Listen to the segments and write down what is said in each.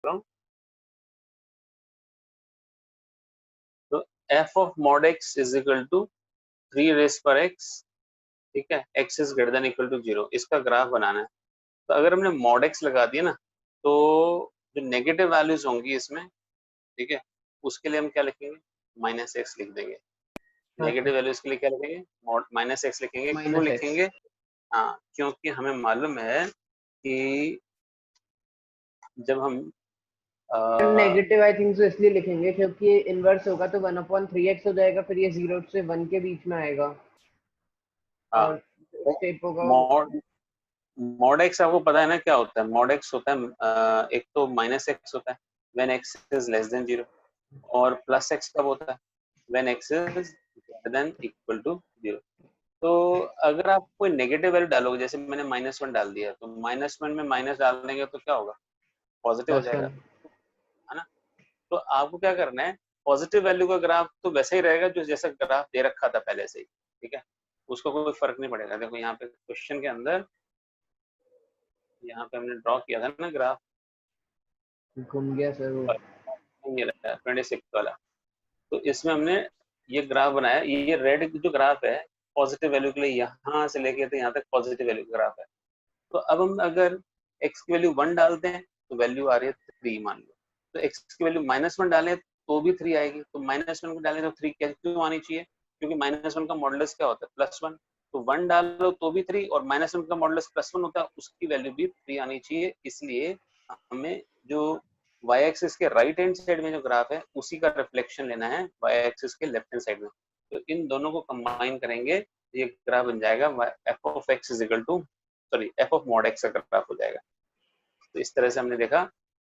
रहा हूँ। तो f of mod x is equal to 3 raise पर एक्स, ठीक है, x is greater than equal to 0, इसका ग्राफ बनाना है। तो अगर हमने मॉड एक्स लगा दिया ना, तो जो नेगेटिव वैल्यूज होंगी इसमें, ठीक है, उसके लिए हम क्या लिखेंगे, माइनस एक्स लिख देंगे। नेगेटिव वैल्यूज के लिए क्या लिखेंगे, माइनस एक्स लिखेंगे। क्यों लिखेंगे, हाँ, क्योंकि हमें मालूम है कि जब हम नेगेटिव आई थिंक तो इसलिए लिखेंगे क्योंकि इनवर्स होगा तो 1/3x हो जाएगा, फिर ये 0 से 1 के बीच में आएगा। और स्टेप होगा मॉड एक्स आपको पता है ना क्या होता है, मॉड एक्स होता है एक तो माइनस एक्स होता है when x is less than 0, और प्लस एक्स कब होता है, when x is greater than equal to 0। तो अगर आप कोई नेगेटिव वैल्यू डालोगे, जैसे मैंने -1 डाल दिया, तो -1 में माइनस डाल देंगे तो क्या होगा, पॉजिटिव हो जाएगा, है ना। तो आपको क्या करना है, पॉजिटिव वैल्यू का ग्राफ तो वैसे ही रहेगा जो जैसा ग्राफ दे रखा था पहले से ही, ठीक है, उसको कोई फर्क नहीं पड़ेगा। देखो यहाँ पे क्वेश्चन के अंदर, यहाँ पे हमने ड्रॉ किया था ना ग्राफ, घूम गया सर वो, ये रहा 26 वाला। तो इसमें हमने ये ग्राफ बनाया, ये रेड जो ग्राफ है पॉजिटिव वैल्यू के लिए, यहाँ से लेके तो यहाँ तक पॉजिटिव वैल्यू का ग्राफ है। तो अब हम अगर x की वैल्यू 1 डालते हैं तो वैल्यू आ रही है 3 मान लो, तो x की वैल्यू -1 डालें तो भी 3 आएगी, तो -1 को डालें तो 3 क्यों आनी चाहिए, क्योंकि -1 का मॉडुलस क्या होता है, +1, तो 1 डालो तो भी 3, और -1 का मॉडुलस +1 होता है, उसकी वैल्यू भी 3 आनी चाहिए। इसलिए हमें जो y एक्सिस के राइट हैंड साइड में जो ग्राफ है उसी का रिफ्लेक्शन लेना है y एक्सिस के लेफ्ट हैंड साइड में। तो इन दोनों को कंबाइन करेंगे, ये ग्राफ बन जाएगा f of x is equal to, sorry, f of mod x का ग्राफ हो जाएगा। तो इस तरह से हमने देखा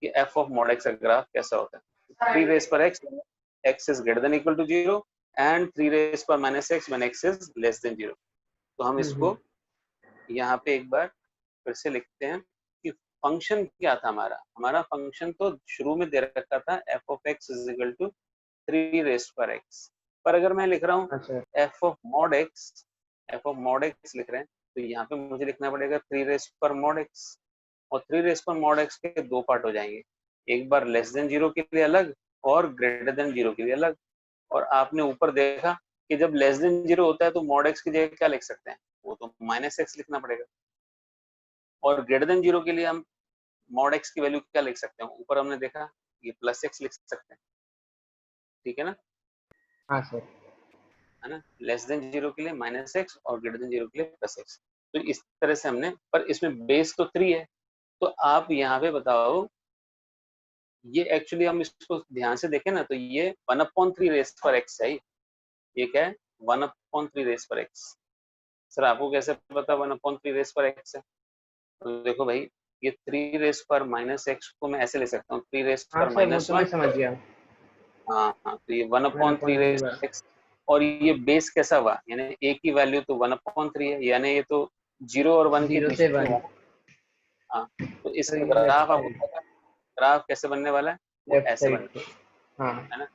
कि f ऑफ मॉड x का ग्राफ कैसा होता है, 3 रेस पर x, x is greater than equal to 0, and 3 raise पर -x when x is less than 0। तो हम इसको यहाँ पे एक बार फिर से लिखते हैं कि फंक्शन क्या था हमारा, हमारा फंक्शन तो शुरू में दे रखा था f of x is equal to 3 raise पर x, पर अगर मैं लिख रहा हूँ f ऑफ मॉड x लिख रहे हैं, तो यहाँ पे मुझे लिखना पड़ेगा 3 रेस पर मॉड x, और 3 रेस पर मॉड x के 2 पार्ट हो जाएंगे, एक बार लेस देन 0 के लिए अलग और ग्रेटर देन 0 के लिए अलग। और आपने ऊपर देखा कि जब लेस देन 0 होता है तो मॉड x की जगह क्या लिख सकते हैं, वो तो -x लिखना पड़ेगा, और ग्रेटर देन 0 के लिए हम मॉड x की वैल्यू क्या लिख सकते हैं, ऊपर हमने देखा ये +x लिख सकते हैं, ठीक है ना। हाँ सर, है ना, लेस देन 0 के लिए -x और ग्रेटर देन 0 के लिए +x। तो इस तरह से हमने, पर इसमें बेस तो 3 है, तो आप यहाँ पे बताओ, ये एक्चुअली हम इसको ध्यान से देखें ना, तो ये 1/3 रेस पर x है, ये क्या है, 1/3 रेस पर x। सर आपको कैसे पता 1/3 रेस पर x है, तो देखो भाई, ये 3 रेस पर -x को मैं ऐसे ले सकता हूँ, 3 रेस पर सर वो तो मैं -1, समझ गया, हाँ हाँ, तो ये 1/3 रेस पर x, और ये बेस कैसा हुआ, यानी a की वैल्यू तो 1/3 है, यानी ये तो 0 और 1 के 0 बीच से में 1, हुआ। हाँ, तो तो इसका ये ग्राफ लेफ्ट आपको साइड, पता है, ग्राफ कैसे बनने वाला है, वो ऐसे बनने, हाँ। है ना।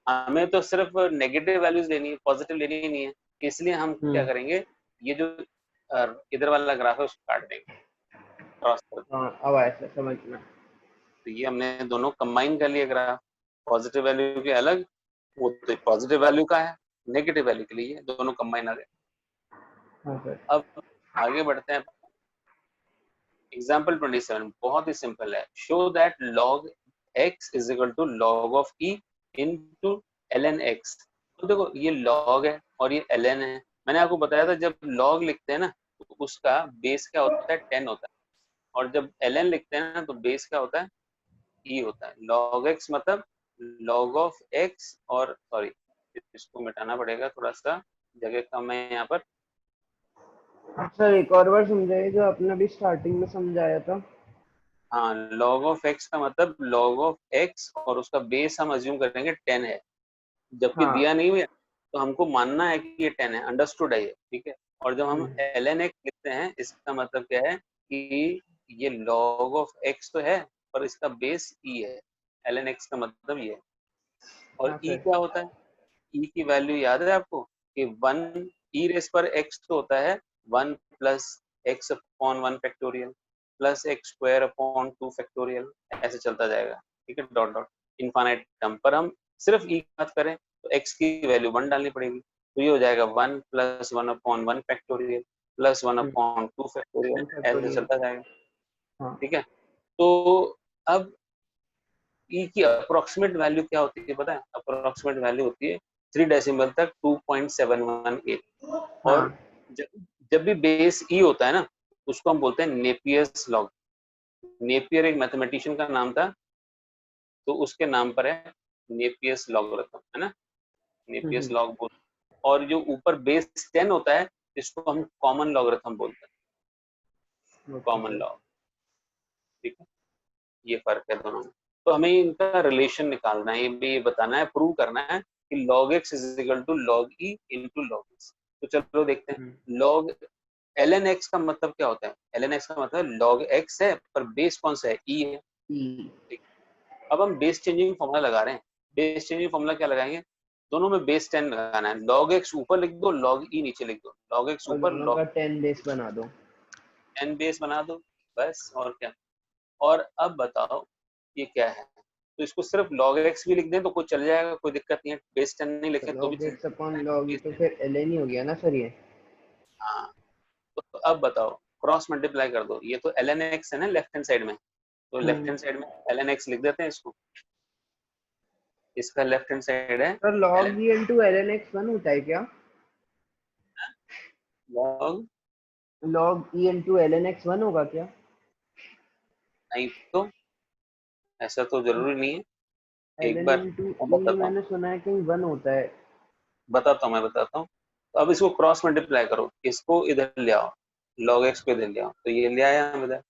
हमें तो सिर्फ नेगेटिव वैल्यूज लेनी है, पॉजिटिव लेनी ही नहीं है, इसलिए हम क्या करेंगे, ये जो इधर वाला ग्राफ है उसको काट देंगे, क्रॉस कर देंगे। हाँ अब आया सर समझ में। तो ये हमने दोनों कंबाइन कर लिए ग्राफ, पॉजिटिव वैल्यू के अलग, वो तो पॉजिटिव वैल्यू का है, नेगेटिव वैल्यू के लिए दोनों कंबाइन आ गए। हाँ सर, अब आगे बढ़ते हैं, एग्जाम्पल 27 बहुत ही सिंपल है, show that log x is equal to log of e into ln x। तो देखो ये log है और ये ln है, मैंने आपको बताया था जब log लिखते हैं ना तो उसका बेस क्या होता है, 10 होता है, और जब ln लिखते हैं ना तो बेस क्या होता है, e होता है। log x मतलब log ऑफ x, और सॉरी इसको मिटाना पड़ेगा, थोड़ा सा जगह कम है यहाँ पर। सर एक और बार समझाइए जो आपने अभी स्टार्टिंग में समझाया था। हाँ, log ऑफ x का मतलब log ऑफ x, और उसका बेस हम अज्यूम करेंगे 10 है, जबकि हाँ, दिया नहीं है तो हमको मानना है कि ये 10 है, अंडरस्टूड है ये, ठीक है। और जब हम ln x लिखते हैं इसका मतलब क्या है कि ये log ऑफ x तो है पर इसका बेस e है, ln x का मतलब ये है। और हाँ e सर, क्या होता है, e की वैल्यू याद है आपको कि 1 e रेस पर x तो होता है 1 plus x upon 1 factorial, plus x square upon 2 factorial, ऐसे चलता जाएगा, ठीक है, डॉट डॉट इनफाइनाइट टर्म पर। हम सिर्फ ई की बात करें तो एक्स की वैल्यू 1 डालनी पड़ेगी, तो ये हो जाएगा 1 plus 1 upon 1 factorial plus 1 upon 2 factorial, ऐसे चलता जाएगा, हाँ। ठीक है। तो अब ई की अप्रोक्सीमेट वैल्यू क्या होती है पता है? अप्रोक्सीमेट वैल्यू होती है 3 डेसिमल तक 2.718। और हाँ। जब भी बेस ई होता है ना, उसको हम बोलते हैं नेपियर्स लॉग। नेपियर एक मैथमेटिशियन का नाम था, तो उसके नाम पर है नेपियर्स लॉगरिथम, है ना, नेपियर्स लॉग बोलते हैं। और जो ऊपर बेस 10 होता है, इसको हम कॉमन लॉगरिथम बोलते हैं, कॉमन लॉग, ठीक है, ये फर्क है दोनों में। तो हमें इनका रिलेशन निकालना है, ये बताना है, प्रूव करना है कि log x is equal to log e into log x। तो चलो देखते हैं, log ln x का मतलब क्या होता है? ln x का मतलब log x है, पर बेस कौन सा है? e है, ठीक। अब हम बेस चेंजिंग फॉर्मूला लगा रहे हैं। बेस चेंजिंग फॉर्मूला क्या लगाएंगे? दोनों में बेस 10 लगाना है। log x ऊपर लिख दो, log e नीचे लिख दो, log x और ऊपर, दोनों log का 10 बेस बना दो, 10 बेस बना दो, बस, और क्या। और अब बताओ ये क्या है? तो इसको सिर्फ log x भी लिख दें तो कुछ चल जाएगा, कोई दिक्कत नहीं है। बेस 10 नहीं लिखे तो भी log चल x अपॉन जाएगा, log e बेस तो 10। फिर ln ही हो गया ना सर ये। हाँ, तो अब बताओ, क्रॉस मल्टीप्लाई कर दो, ये तो ln x है ना लेफ्ट हैंड साइड में, तो लेफ्ट हैंड साइड में ln x लिख देते हैं इसको, इसका लेफ्ट हैंड साइड है sir log ln e into ln x 1 होता है क्या? log, log e into ln x 1 होगा क्या? नहीं तो ऐसा तो जरूरी नहीं है, एक ln बार into मैं e बताता हूँ, मैंने सुना है कहीं 1 होता है। मैं बताता हूँ। तो अब इसको क्रॉस मल्टीप्लाई करो, इसको इधर ले आओ, log x को इधर ले आओ, तो ये ले आया हम इधर।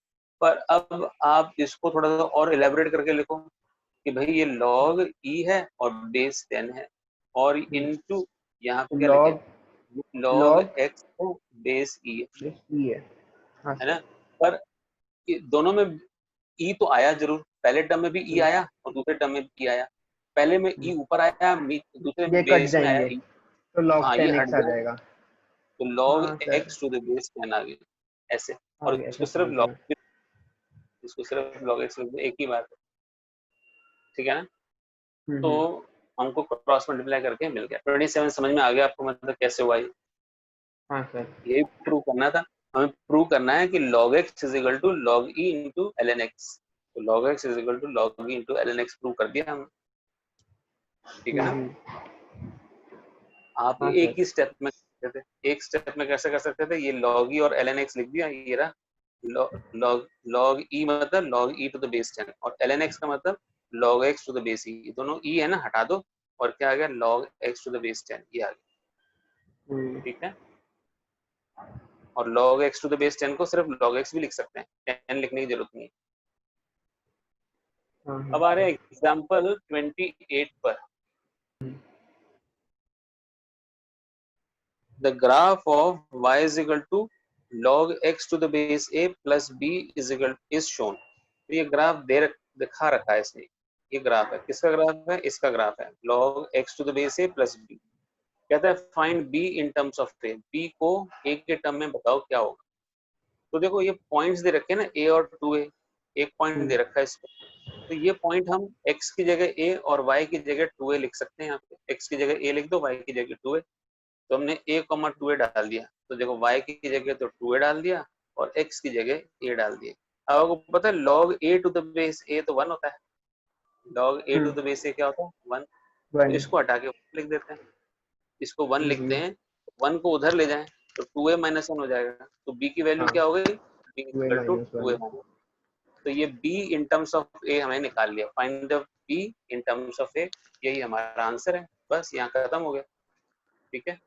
पर अब आप इसको थोड़ा सा और इलेबोरेट करके लिखो कि भाई ये log e है और बेस 10 है, और इनटू यहाँ पे क्या लिखे, log log log x को बेस e बेस e है। हाँ है सर। ना। पर दोनों में ई तो आया जरूर, पहले टर्म में भी ई आया और दूसरे टर्म में भी ई आया। पहले में ई ऊपर आया, दूसरे ये में कट बेस में आया जाएंगे ई, तो log हाँ ये 10 हट x आ जाएगा, जाएगा। तो log हाँ sir, x to the base 10 आ गया ऐसे। आ और गया इसको सर, सिर्फ समझ log, गया। इसको सिर्फ log x लिख दो, एक ही बात है, ठीक है ना। तो हम्म। हमको क्रॉस मल्टीप्लाई करके मिल गया 27। समझ में आ गया आपको, मतलब कैसे हुआ ये? हाँ सर। यही प्रूव करना था हमें। प्रूव करना है कि log x is equal to log e into ln x। तो log x is equal to log e into ln x prove कर दिया हमने, ठीक है ना। आप हाँ एक सर। ही स्टेप में करते थे, एक स्टेप में कैसे कर सकते थे? ये log e और ln x लिख दिया, ये रहा log e मतलब log e to the base 10, और ln x का मतलब log x to the base e। दोनों e है ना, हटा दो, और क्या आ गया? log x to the base 10, ये आ गया, ठीक है। और log x to the base 10 को सिर्फ log x भी लिख सकते हैं, 10 लिखने की जरूरत नहीं है। हाँ अब आ रहे सर। हैं एग्जाम्पल 28 पर। The graph of y is equal to log x to the base a plus b is shown। तो ये ग्राफ दिखा रखा है इसने। ये ग्राफ है, किसका ग्राफ है? इसका ग्राफ है, log x to the base a plus b। कहता है find b in terms of a, b को a के टर्म में बताओ क्या होगा। तो देखो ये पॉइंट्स दे रखे हैं ना, a और 2a, एक पॉइंट दे रखा है इसको, तो ये पॉइंट हम x की जगह a और y की जगह 2a लिख सकते हैं। यहाँ पे x की जगह a लिख दो, y की जगह 2a। तो हमने a, 2a डाल दिया, तो देखो y की जगह तो 2a डाल दिया और x की जगह a डाल दिया। अब आपको पता है log a to the base a तो 1 होता है, log a to the base a क्या होता है? 1। तो 1। इसको हटा के 1 लिख देते हैं, इसको 1 लिखते हैं, 1 को उधर ले जाएं तो 2a माइनस 1 हो जाएगा। तो b की वैल्यू हाँ, क्या हो गई? b 2a equal to minus 1। 2a। तो ये b in terms of a हमें निकाल लिया, find the b in terms of a, यही हमारा आंसर है। बस यहाँ खत्म हो गया, ठीक है।